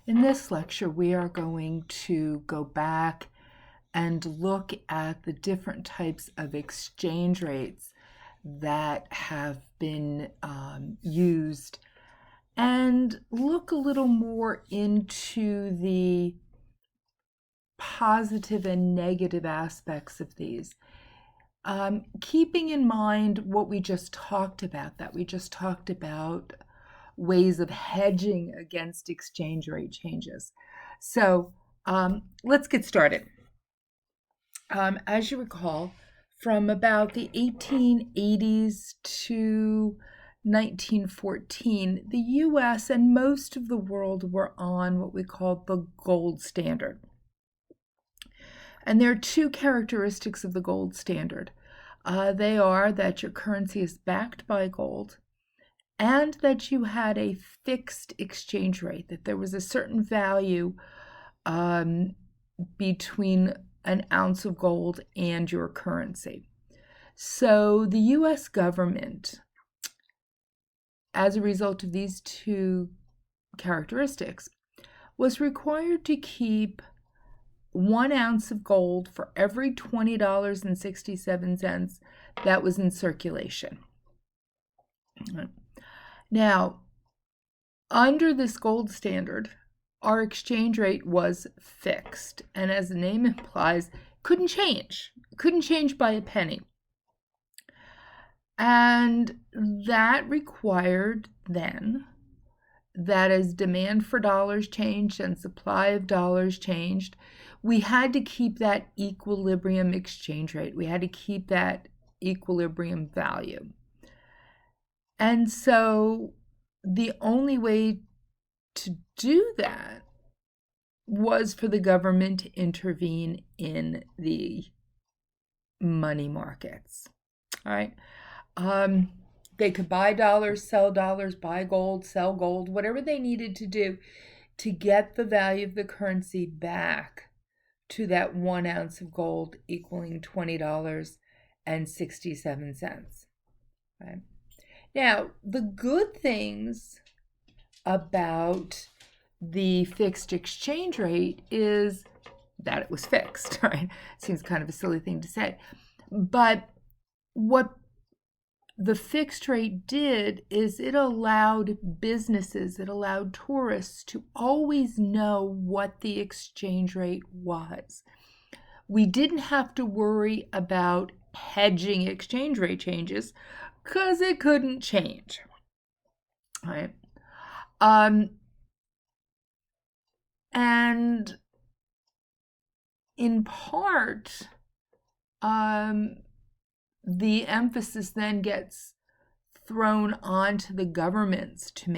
In this lecture, we are going to go back and look at the different types of exchange rates that have been used and look a little more into the positive and negative aspects of these. Keeping in mind what we just talked about, ways of hedging against exchange rate changes. So let's get started. As you recall, from about the 1880s to 1914, the US and most of the world were on what we call the gold standard. And there are two characteristics of the gold standard. They are that your currency is backed by gold and that you had a fixed exchange rate, that there was a certain value between an ounce of gold and your currency. So the US government, as a result of these two characteristics, was required to keep 1 ounce of gold for every $20.67 that was in circulation. Now, under this gold standard, our exchange rate was fixed, and as the name implies, couldn't change by a penny. And that required then that as demand for dollars changed and supply of dollars changed, we had to keep that equilibrium exchange rate. We had to keep that equilibrium value. And so the only way to do that was for the government to intervene in the money markets. All right. They could buy dollars, sell dollars, buy gold, sell gold, whatever they needed to do to get the value of the currency back to that 1 ounce of gold equaling $20.67. Right? Now, the good things about the fixed exchange rate is that it was fixed, right? Seems kind of a silly thing to say. But what the fixed rate did is it allowed businesses, it allowed tourists to always know what the exchange rate was. We didn't have to worry about hedging exchange rate changes because it couldn't change. All right. And in part, the emphasis then gets thrown onto the governments to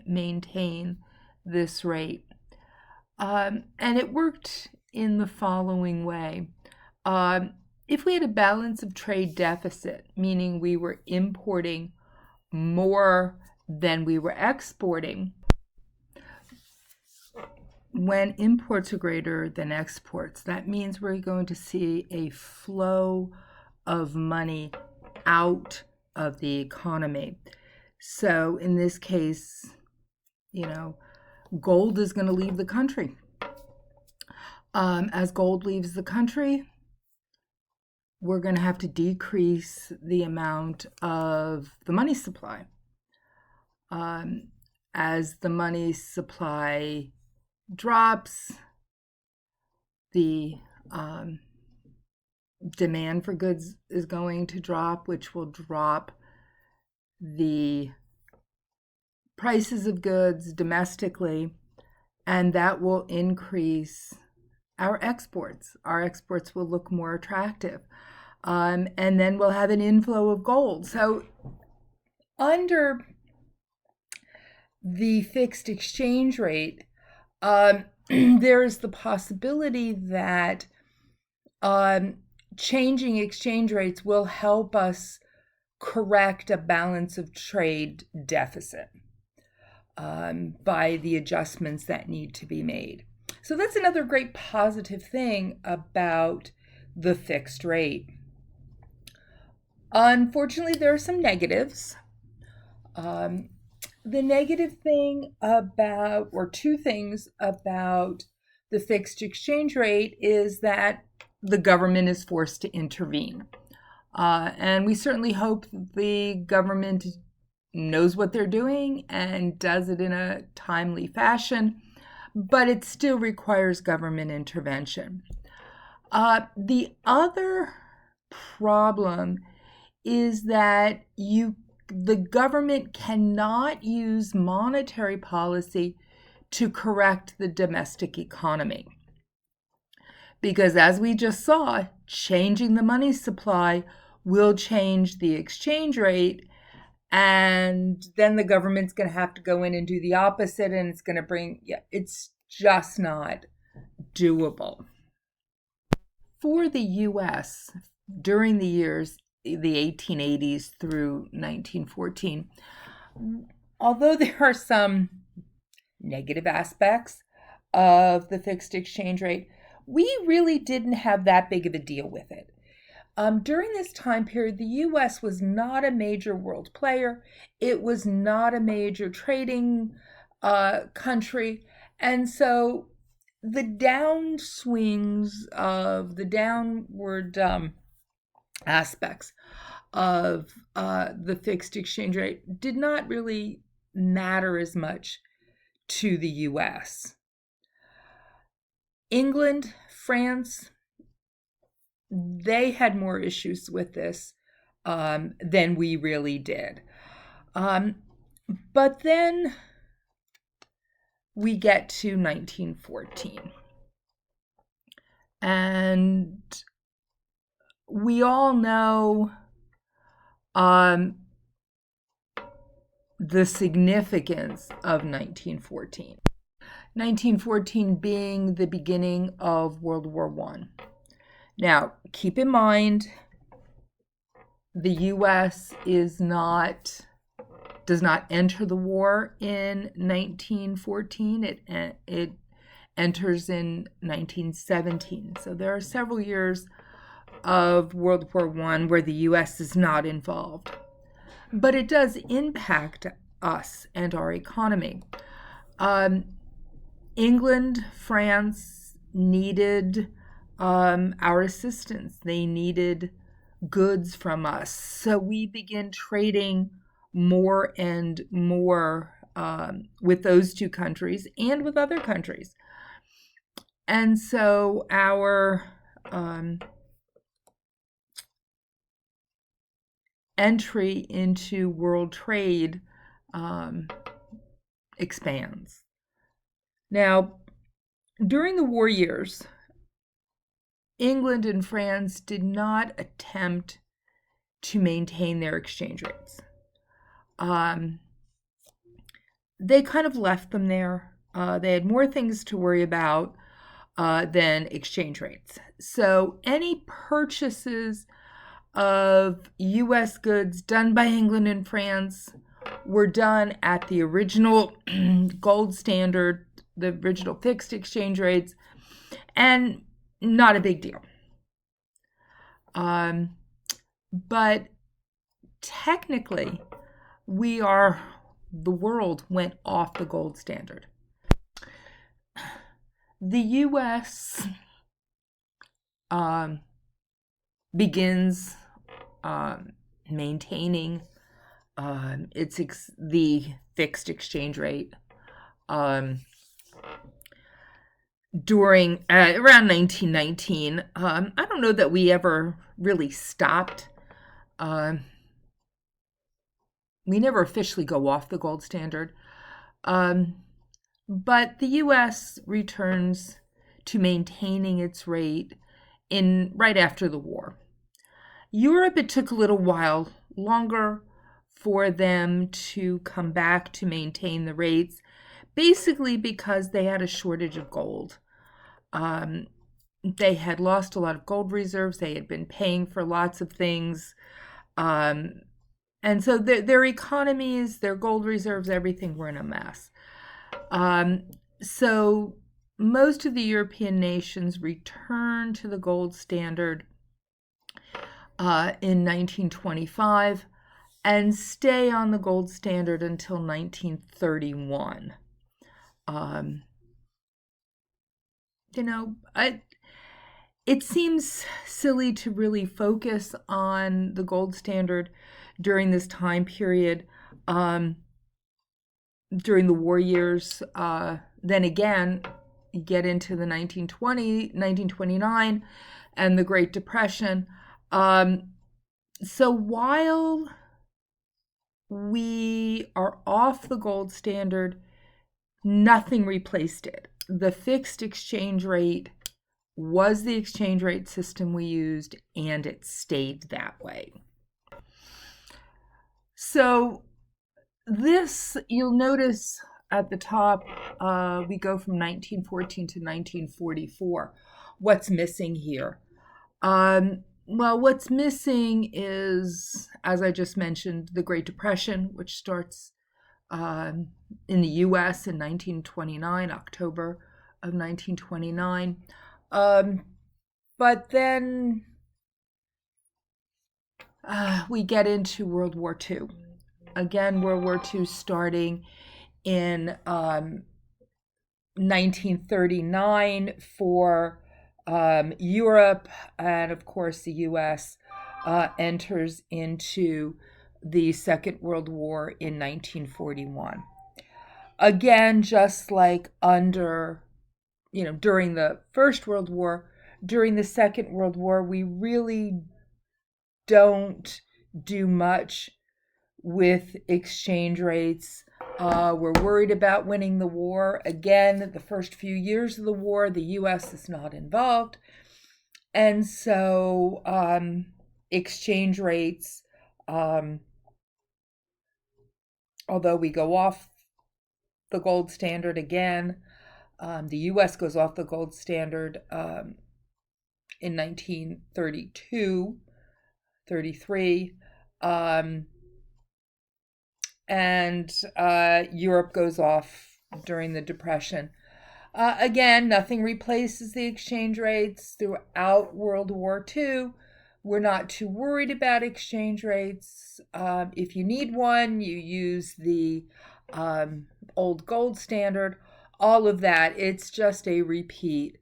maintain this rate. And it worked in the following way. If we had a balance of trade deficit, meaning we were importing more than we were exporting, when imports are greater than exports, that means we're going to see a flow of money out of the economy. So in this case, gold is going to leave the country. As gold leaves the country, we're going to have to decrease the amount of the money supply. As the money supply drops, the demand for goods is going to drop, which will drop the prices of goods domestically, and that will increase our exports. Our exports will look more attractive. And then we'll have an inflow of gold. So under the fixed exchange rate, there is the possibility that changing exchange rates will help us correct a balance of trade deficit by the adjustments that need to be made. So that's another great positive thing about the fixed rate. Unfortunately, there are some negatives. The negative thing about, or two things about the fixed exchange rate is that the government is forced to intervene. And we certainly hope the government knows what they're doing and does it in a timely fashion, but it still requires government intervention. The other problem is that the government cannot use monetary policy to correct the domestic economy. Because as we just saw, changing the money supply will change the exchange rate, and then the government's going to have to go in and do the opposite, and it's going to it's just not doable. For the US, during the years, the 1880s through 1914, although there are some negative aspects of the fixed exchange rate, we really didn't have that big of a deal with it. During this time period, the U.S. was not a major world player. It was not a major trading country. And so the downswings of the downward aspects of the fixed exchange rate did not really matter as much to the U.S. England, France, they had more issues with this than we really did. But then we get to 1914. And we all know the significance of 1914. 1914 being the beginning of World War I. Now, keep in mind, the U.S. does not enter the war in 1914. It enters in 1917. So there are several years of World War I where the U.S. is not involved. But it does impact us and our economy. England, France needed our assistance. They needed goods from us. So we begin trading more and more with those two countries and with other countries. And so our entry into world trade expands. Now, during the war years, England and France did not attempt to maintain their exchange rates. They kind of left them there. They had more things to worry about than exchange rates. So any purchases of U.S. goods done by England and France were done at the original gold standard, the original fixed exchange rates, and not a big deal. But technically, the world went off the gold standard. The U.S. Begins maintaining the fixed exchange rate during around 1919. I don't know that we ever really stopped. We never officially go off the gold standard. But the U.S. returns to maintaining its rate right after the war. Europe, it took a little while longer for them to come back to maintain the rates, basically because they had a shortage of gold. They had lost a lot of gold reserves. They had been paying for lots of things. And so their economies, their gold reserves, everything were in a mess. So most of the European nations returned to the gold standard in 1925, and stay on the gold standard until 1931. It seems silly to really focus on the gold standard during this time period, during the war years. Then again, you get into the 1929 and the Great Depression. So while we are off the gold standard, nothing replaced it. The fixed exchange rate was the exchange rate system we used, and it stayed that way. So this, you'll notice at the top, we go from 1914 to 1944. What's missing here? Well, what's missing is, as I just mentioned, the Great Depression, which starts in the U.S. in 1929, October of 1929. But then we get into World War II. Again, World War II starting in 1939 for Europe, and of course the U.S. Enters into the Second World War in 1941. Again, just like during the First World War, during the Second World War, we really don't do much with exchange rates. We're worried about winning the war. Again, the first few years of the war, the U.S. is not involved. And so exchange rates, although we go off the gold standard again, the U.S. goes off the gold standard in 1932, 33. And Europe goes off during the Depression. Again, nothing replaces the exchange rates throughout World War II. We're not too worried about exchange rates. If you need one, you use the old gold standard. All of that, it's just a repeat.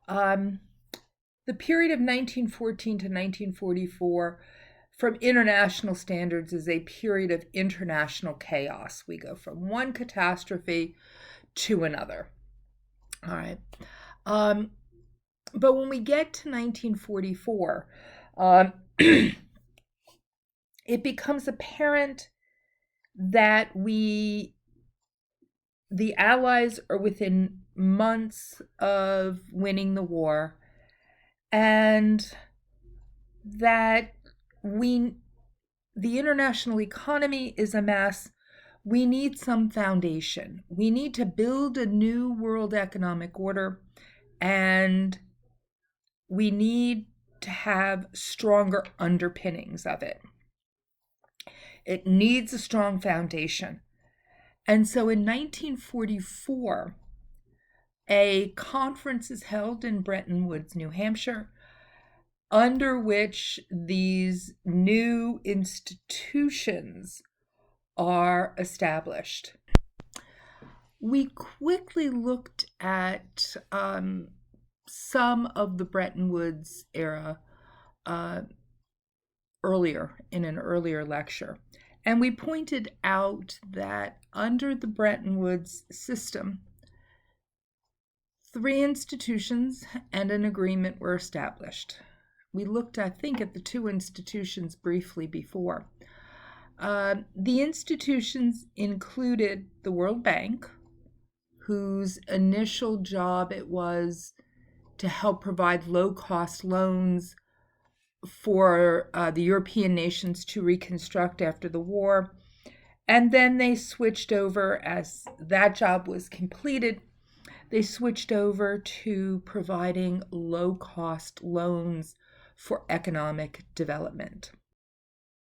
The period of 1914 to 1944 from international standards is a period of international chaos. We go from one catastrophe to another. All right. But when we get to 1944, it becomes apparent that the Allies are within months of winning the war, and that the international economy is a mess. We need some foundation. We need to build a new world economic order, and we need to have stronger underpinnings of it. It needs a strong foundation. And so in 1944, a conference is held in Bretton Woods, New Hampshire, under which these new institutions are established. We quickly looked at some of the Bretton Woods era earlier in an earlier lecture, and we pointed out that under the Bretton Woods system, 3 institutions and an agreement were established. We looked, I think, at the 2 institutions briefly before. The institutions included the World Bank, whose initial job it was to help provide low-cost loans for the European nations to reconstruct after the war. And then they switched over, as that job was completed, they switched over to providing low-cost loans for economic development.